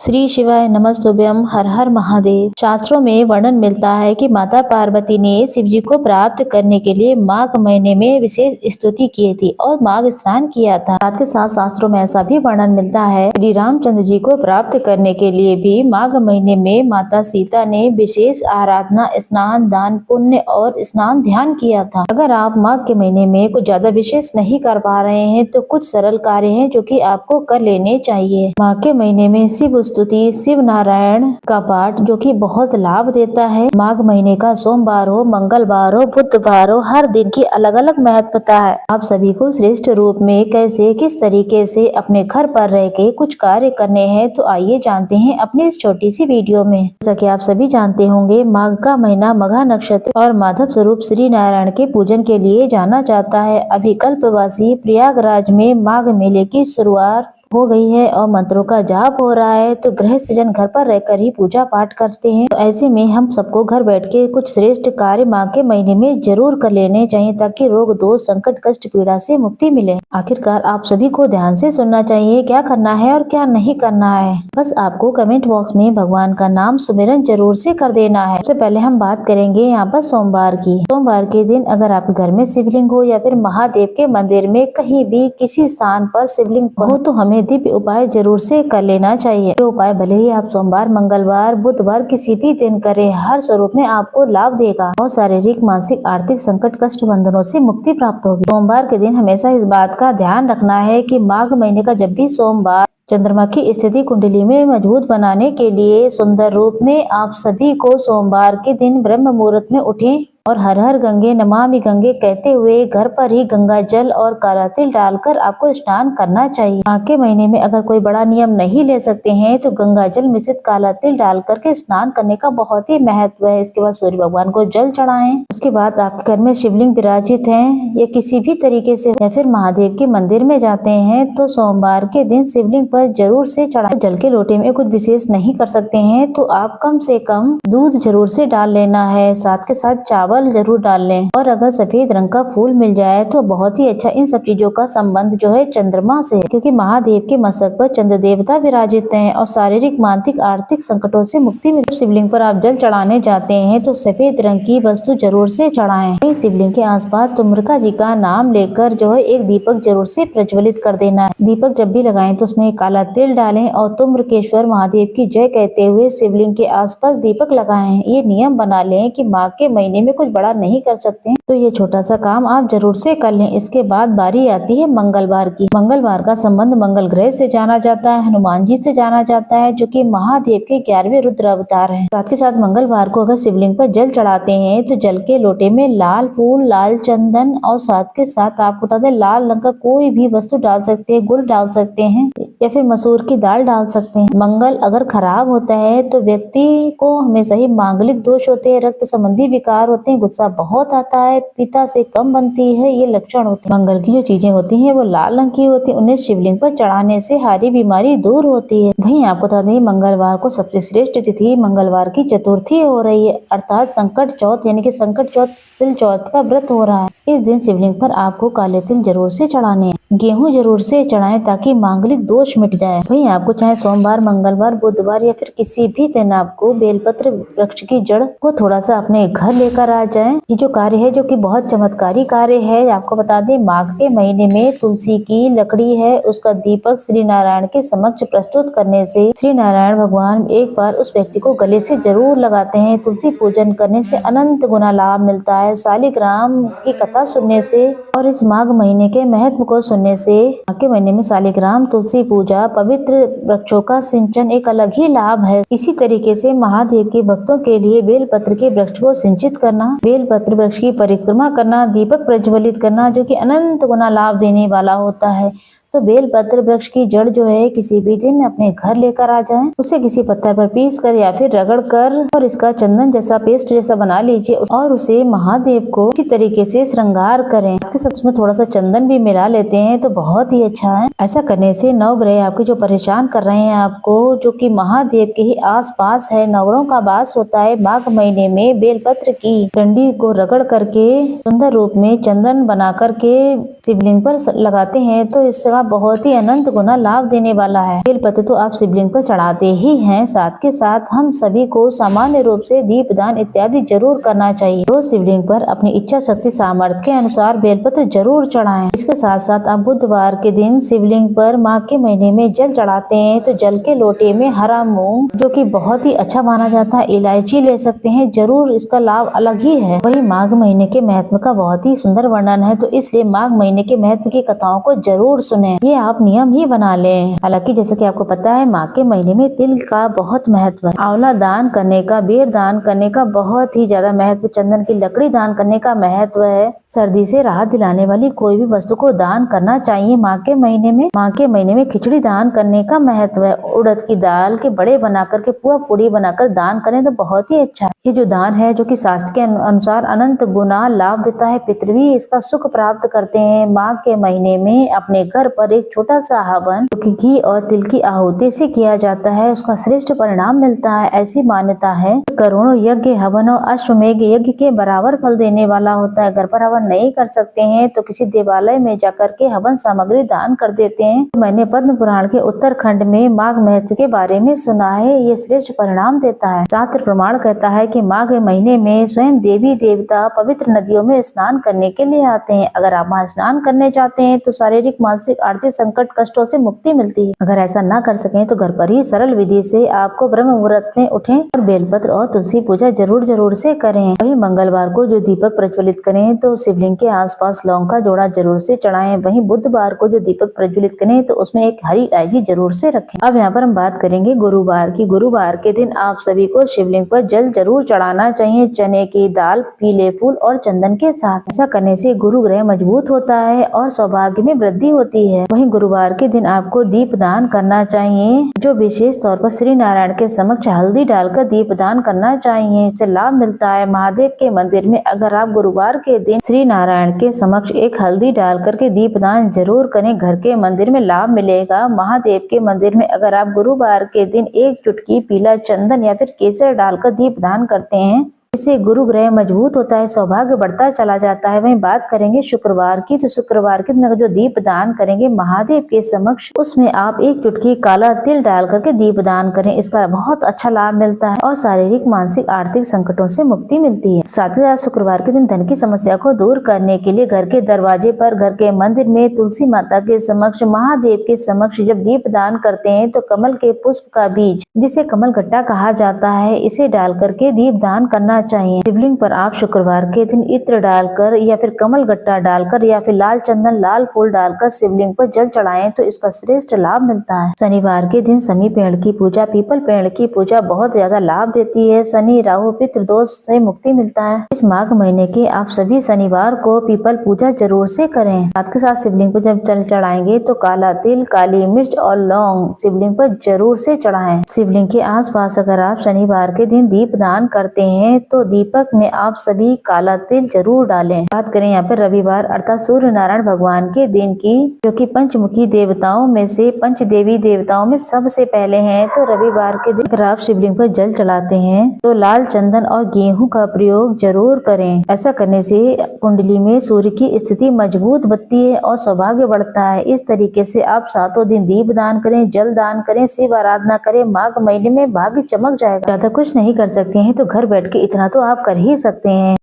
श्री शिवाय नमस्तुभ्यम। हर हर महादेव। शास्त्रों में वर्णन मिलता है कि माता पार्वती ने शिव जी को प्राप्त करने के लिए माघ महीने में विशेष स्तुति की थी और माघ स्नान किया था। साथ के साथ शास्त्रों में ऐसा भी वर्णन मिलता है श्री रामचंद्र जी को प्राप्त करने के लिए भी माघ महीने में माता सीता ने विशेष आराधना, स्नान, दान, पुण्य और स्नान ध्यान किया था। अगर आप माघ के महीने में कुछ ज्यादा विशेष नहीं कर पा रहे हैं तो कुछ सरल कार्य हैं जो कि आपको कर लेने चाहिए। माघ के महीने में शिव स्तुति, शिव नारायण का पाठ जो कि बहुत लाभ देता है। माघ महीने का सोमवार हो, मंगलवार हो, बुधवार हो, हर दिन की अलग अलग महत्वता है। आप सभी को श्रेष्ठ रूप में कैसे किस तरीके से अपने घर पर रह के कुछ कार्य करने हैं तो आइए जानते हैं अपनी इस छोटी सी वीडियो में। जैसा कि आप सभी जानते होंगे, माघ का महीना मघा नक्षत्र और माधव स्वरूप श्री नारायण के पूजन के लिए जाना जाता है। अभी कल्पवासी प्रयागराज में माघ मेले की शुरुआत हो गई है और मंत्रों का जाप हो रहा है, तो गृहस्थ जन घर पर रहकर ही पूजा पाठ करते हैं। तो ऐसे में हम सबको घर बैठ के कुछ श्रेष्ठ कार्य माघ के महीने में जरूर कर लेने चाहिए ताकि रोग, दोष, संकट, कष्ट, पीड़ा से मुक्ति मिले। आखिरकार आप सभी को ध्यान से सुनना चाहिए क्या करना है और क्या नहीं करना है। बस आपको कमेंट बॉक्स में भगवान का नाम सुमिरन जरूर से कर देना है। सबसे पहले हम बात करेंगे यहाँ पर सोमवार की। सोमवार के दिन अगर आपके घर में शिवलिंग हो या फिर महादेव के मंदिर में कहीं भी किसी स्थान पर शिवलिंग हो तो हमें दिव्य उपाय जरूर से कर लेना चाहिए। ये उपाय भले ही आप सोमवार, मंगलवार, बुधवार किसी भी दिन करें, हर स्वरूप में आपको लाभ देगा और शारीरिक, मानसिक, आर्थिक संकट, कष्ट, बंधनों से मुक्ति प्राप्त होगी। सोमवार के दिन हमेशा इस बात का ध्यान रखना है कि माघ महीने का जब भी सोमवार चंद्रमा की स्थिति कुंडली में मजबूत बनाने के लिए सुंदर रूप में आप सभी को सोमवार के दिन ब्रह्म मुहूर्त में उठें और हर हर गंगे नमामि गंगे कहते हुए घर पर ही गंगा जल और काला तिल डालकर आपको स्नान करना चाहिए। माघ के महीने में अगर कोई बड़ा नियम नहीं ले सकते हैं तो गंगा जल मिश्रित काला तिल डाल करके स्नान करने का बहुत ही महत्व है। इसके बाद सूर्य भगवान को जल चढ़ाएं। उसके बाद आपके घर में शिवलिंग विराजित है या किसी भी तरीके से या फिर महादेव के मंदिर में जाते हैं तो सोमवार के दिन शिवलिंग पर जरूर से चढ़ाएं। जल के लोटे में कुछ विशेष नहीं कर सकते हैं तो आप कम से कम दूध जरूर से डाल लेना है, साथ के साथ चावल जरूर डाल लें और अगर सफेद रंग का फूल मिल जाए तो बहुत ही अच्छा। इन सब चीजों का संबंध जो है चंद्रमा से है क्योंकि महादेव के मस्तक पर चंद्र देवता विराजित हैं और शारीरिक, मानसिक, आर्थिक संकटों से मुक्ति मिलती है। शिवलिंग पर आप जल चढ़ाने जाते हैं तो सफेद रंग की वस्तु जरूर से चढ़ाएं। शिवलिंग के आसपास तुम्रिका जी का नाम लेकर जो है एक दीपक जरूर से प्रज्वलित कर देना है। दीपक जब भी लगाएं तो उसमें काला तिल डालें और तुम्रकेश्वर महादेव की जय कहते हुए शिवलिंग के आसपास दीपक लगाएं। ये नियम बना लें कि माघ के महीने में कुछ बड़ा नहीं कर सकते तो ये छोटा सा काम आप जरूर से कर लें। इसके बाद बारी आती है मंगलवार की। मंगलवार का संबंध मंगल ग्रह से जाना जाता है, हनुमान जी से जाना जाता है जो कि महादेव के 11वें रुद्र अवतार हैं। साथ के साथ मंगलवार को अगर शिवलिंग पर जल चढ़ाते हैं तो जल के लोटे में लाल फूल, लाल चंदन और साथ के साथ आपको बता दें लाल रंग का कोई भी वस्तु डाल सकते हैं, गुड़ डाल सकते हैं या फिर मसूर की दाल डाल सकते हैं। मंगल अगर खराब होता है तो व्यक्ति को हमेशा ही मांगलिक दोष होते हैं, रक्त संबंधी विकार होते हैं, गुस्सा बहुत आता है, पिता से कम बनती है, ये लक्षण होते हैं। मंगल की जो चीजें होती हैं वो लाल रंग की होती है, उन्हें शिवलिंग पर चढ़ाने से सारी बीमारी दूर होती है। वहीं आपको बता दें मंगलवार को सबसे श्रेष्ठ तिथि मंगलवार की चतुर्थी हो रही है अर्थात संकट चौथ यानी कि संकट चौथ, तिल चौथ का व्रत हो रहा है। इस दिन शिवलिंग पर आपको काले तिल जरूर से चढ़ाने हैं। गेहूं जरूर से चढ़ाएं ताकि मांगलिक दोष मिट जाए। वहीं आपको चाहे सोमवार, मंगलवार, बुधवार या फिर किसी भी दिन आपको बेलपत्र वृक्ष की जड़ को थोड़ा सा अपने घर लेकर आ जाएं। ये जो कार्य है जो कि बहुत चमत्कारी कार्य है। आपको बता दें माघ के महीने में तुलसी की लकड़ी है उसका दीपक श्री नारायण के समक्ष प्रस्तुत करने से श्री नारायण भगवान एक बार उस व्यक्ति को गले से जरूर लगाते हैं। तुलसी पूजन करने से अनंत गुना लाभ मिलता है। शालिग्राम की कथा सुनने से और इस माघ महीने के महत्व को सुनने से माघ के महीने में शालिग्राम, तुलसी पूजा, पवित्र वृक्षों का सिंचन एक अलग ही लाभ है। इसी तरीके से महादेव के भक्तों के लिए बेलपत्र के वृक्ष को सिंचित करना, बेलपत्र वृक्ष की परिक्रमा करना, दीपक प्रज्वलित करना जो कि अनंत गुना लाभ देने वाला होता है। तो बेलपत्र वृक्ष की जड़ जो है किसी भी दिन अपने घर लेकर आ जाएं, उसे किसी पत्थर पर पीस कर या फिर रगड़ कर और इसका चंदन जैसा पेस्ट जैसा बना लीजिए और उसे महादेव को अच्छी तरीके से श्रृंगार करें। इसके साथ उसमें थोड़ा सा चंदन भी मिला लेते हैं तो बहुत ही अच्छा है। ऐसा करने से नवग्रह आपके जो परेशान कर रहे हैं आपको, जो कि महादेव के ही आस पास है, नवग्रहों का वास होता है। माघ महीने में बेलपत्र की डंडी को रगड़ करके सुंदर रूप में चंदन बना करके शिवलिंग पर लगाते हैं तो इसका का बहुत ही अनंत गुना लाभ देने वाला है। बेलपत्र तो आप शिवलिंग पर चढ़ाते ही हैं, साथ के साथ हम सभी को सामान्य रूप से दीप दान इत्यादि जरूर करना चाहिए। रोज शिवलिंग पर अपनी इच्छा शक्ति सामर्थ्य के अनुसार बेलपत्र जरूर चढ़ाएं। इसके साथ साथ आप बुधवार के दिन शिवलिंग पर माघ के महीने में जल चढ़ाते हैं तो जल के लोटे में हरा मूंग, जो कि बहुत ही अच्छा माना जाता है, इलायची ले सकते हैं। जरूर इसका लाभ अलग ही है। वही माघ महीने के महत्व का बहुत ही सुंदर वर्णन है, तो इसलिए माघ महीने के महत्व की कथाओं को जरूर सुने। ये आप नियम ही बना लें। हालांकि जैसे कि आपको पता है, माघ के महीने में तिल का बहुत महत्व है। आंवला दान करने का, बेर दान करने का बहुत ही ज्यादा महत्व, चंदन की लकड़ी दान करने का महत्व है। सर्दी से राहत दिलाने वाली कोई भी वस्तु को दान करना चाहिए माघ के महीने में। माघ के महीने में खिचड़ी दान करने का महत्व है। उड़द की दाल के बड़े बनाकर के पुआ पूड़ी बनाकर दान करें तो बहुत ही अच्छा है। ये जो दान है, जो कि शास्त्र के अनुसार अनंत गुना लाभ देता है। पितृ भी इसका सुख प्राप्त करते हैं। माघ के महीने में अपने घर पर एक छोटा सा हवन, जो कि घी और तिल की आहुति से किया जाता है, उसका श्रेष्ठ परिणाम मिलता है। ऐसी मान्यता है करोड़ों यज्ञ, हवन और अश्वमेघ यज्ञ के बराबर फल देने वाला होता है। घर पर हवन नहीं कर सकते हैं तो किसी देवालय में जाकर के हवन सामग्री दान कर देते हैं। मैंने पद्म पुराण के उत्तरखंड में माघ महत्व के बारे में सुना है। ये श्रेष्ठ परिणाम देता है। शास्त्र प्रमाण कहता है कि माघ महीने में स्वयं देवी देवता पवित्र नदियों में स्नान करने के लिए आते हैं। अगर आप वहाँ स्नान करने जाते हैं तो शारीरिक, मानसिक, आर्थिक संकट, कष्टों से मुक्ति मिलती है। अगर ऐसा ना कर सकें तो घर पर ही सरल विधि से आपको ब्रह्म मुहूर्त से उठें और बेलपत्र और तुलसी पूजा जरूर से करें। वही मंगलवार को जो दीपक प्रज्वलित करें तो शिवलिंग के आसपास लौंग का जोड़ा जरूर से चढ़ाएं। वहीं बुधवार को जो दीपक प्रज्वलित करें तो उसमें एक हरी इलायची जरूर से रखें। अब यहाँ पर हम बात करेंगे गुरुवार की। गुरुवार के दिन आप सभी को शिवलिंग पर जल जरूर चढ़ाना चाहिए, चने की दाल, पीले फूल और चंदन के साथ। ऐसा करने से गुरु ग्रह मजबूत होता है और सौभाग्य में वृद्धि होती है। वहीं गुरुवार के दिन आपको दीप दान करना चाहिए, जो विशेष तौर पर श्री नारायण के समक्ष हल्दी डालकर दीप दान करना चाहिए। इससे लाभ मिलता है। महादेव के मंदिर में अगर आप गुरुवार के दिन श्री नारायण के समक्ष एक हल्दी डाल करके दीप दान जरूर करें, घर के मंदिर में लाभ मिलेगा। महादेव के मंदिर में अगर आप गुरुवार के दिन एक चुटकी पीला चंदन या फिर केसर डालकर दीप दान करते हैं, इससे गुरु ग्रह मजबूत होता है, सौभाग्य बढ़ता चला जाता है। वहीं बात करेंगे शुक्रवार की, तो शुक्रवार के दिन जो दीप दान करेंगे महादेव के समक्ष, उसमें आप एक चुटकी काला तिल डाल करके दीप दान करें। इसका बहुत अच्छा लाभ मिलता है और शारीरिक, मानसिक, आर्थिक संकटों से मुक्ति मिलती है। साथ ही साथ शुक्रवार के दिन धन की समस्या को दूर करने के लिए घर के दरवाजे पर, घर के मंदिर में, तुलसी माता के समक्ष, महादेव के समक्ष जब दीप दान करते हैं तो कमल के पुष्प का बीज, जिसे कमल गट्टा कहा जाता है, इसे डाल करके दीप दान करना चाहिए। शिवलिंग पर आप शुक्रवार के दिन इत्र डालकर या फिर कमल गट्टा डालकर या फिर लाल चंदन, लाल फूल डालकर शिवलिंग पर जल चढ़ाएं तो इसका श्रेष्ठ लाभ मिलता है। शनिवार के दिन शनि पेड़ की पूजा, पीपल पेड़ की पूजा बहुत ज्यादा लाभ देती है। शनि, राहु, पितृ दोष से मुक्ति मिलता है। इस माघ महीने के आप सभी शनिवार को पीपल पूजा जरूर से करें। साथ के साथ शिवलिंग पर जब जल चढ़ाएंगे तो काला तिल, काली मिर्च और लौंग शिवलिंग पर जरूर से चढ़ाएं। शिवलिंग के आसपास अगर आप शनिवार के दिन दीप दान करते हैं तो दीपक में आप सभी काला तिल जरूर डालें। बात करें यहाँ पर रविवार अर्थात सूर्य नारायण भगवान के दिन की, जो कि पंचमुखी देवताओं में से, पंच देवी देवताओं में सबसे पहले हैं, तो रविवार के दिन अगर आप शिवलिंग पर जल चढ़ाते हैं तो लाल चंदन और गेहूं का प्रयोग जरूर करें। ऐसा करने से कुंडली में सूर्य की स्थिति मजबूत बनती है और सौभाग्य बढ़ता है। इस तरीके से आप 7 दिन दीप दान करें, जल दान करें, शिव आराधना करें। माघ महीने में भाग्य चमक जाएगा। ज्यादा कुछ नहीं कर सकते हैं तो घर बैठ के इतना तो आप कर ही सकते हैं।